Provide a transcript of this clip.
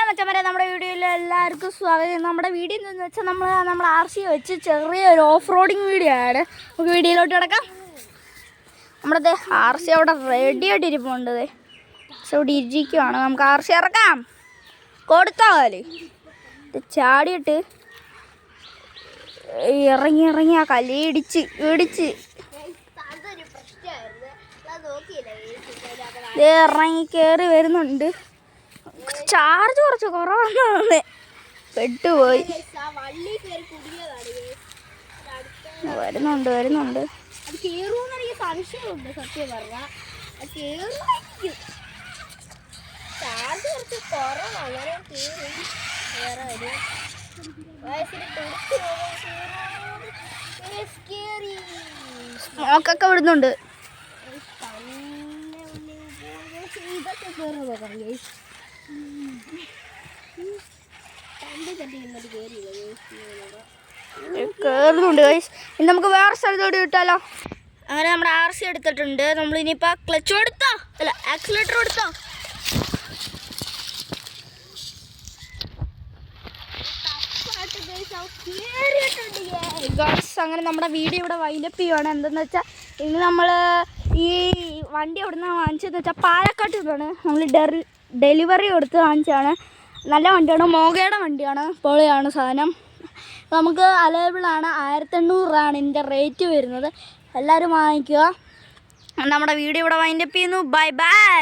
മച്ചന്മാരെ, നമ്മുടെ വീഡിയോയിൽ എല്ലാവർക്കും സ്വാഗതം. നമ്മുടെ വീഡിയോ എന്താണെന്ന് വെച്ചാൽ നമ്മൾ RC വെച്ച് ചെറിയൊരു ഓഫ് റോഡിങ് വീഡിയോ ആണ്. നമുക്ക് വീഡിയോയിലോട്ട് കിടക്കാം. നമ്മുടെ RC അവിടെ റെഡി ആയിട്ടിരിപ്പുണ്ട്. ഇവിടെ ഇരിക്കുകയാണ്. നമുക്ക് RC ഇറക്കാം. കൊടുത്താൽ ചാടിയിട്ട് ഇറങ്ങി ആ കല്ല് ഇടിച്ച് ഇറങ്ങി കയറി വരുന്നുണ്ട്. ചാർജ് കുറച്ച് കുറവാണ്, പെട്ടുപോയി. വരുന്നുണ്ട് സംശയമുണ്ട് സത്യം പറഞ്ഞാൽ. ചാർജ് കുറച്ച് കുറവാണ്. സ്മോക്കൊക്കെ വിടുന്നുണ്ട്. കേറുന്നുണ്ട് ഗൈസ്. ഇനി നമുക്ക് വേറെ സ്ഥലത്തോട്ട് വിട്ടാലോ? അങ്ങനെ നമ്മുടെ RC എടുത്തിട്ടുണ്ട്. നമ്മളിനിയിപ്പോൾ ക്ലച്ച് കൊടുത്തോ അല്ല ആക്സിലേറ്റർ കൊടുത്തോ? അങ്ങനെ നമ്മുടെ വീഡിയോ ഇവിടെ വൈൻഡപ്പ് ചെയ്യുവാണ്. എന്തെന്ന് വെച്ചാൽ ഇന്ന് നമ്മൾ ഈ വണ്ടി എവിടെ നിന്നാണ് വാങ്ങിച്ചതെന്ന് വെച്ചാൽ പാലക്കാട്ടിൽ നിന്നാണ്. നമ്മൾ ഡെലിവറി കൊടുത്ത് വാങ്ങിച്ചതാണ്. നല്ല വണ്ടിയാണ്, മോഗയുടെ വണ്ടിയാണ്, പൊളിയാണ് സാധനം. നമുക്ക് അവൈലബിളാണ്. 1800 രൂപയാണ് ഇതിൻ്റെ റേറ്റ് വരുന്നത്. എല്ലാവരും വാങ്ങിക്കുക. നമ്മുടെ വീഡിയോ ഇവിടെ വൈൻഡപ്പ് ചെയ്യുന്നു. Bye bye.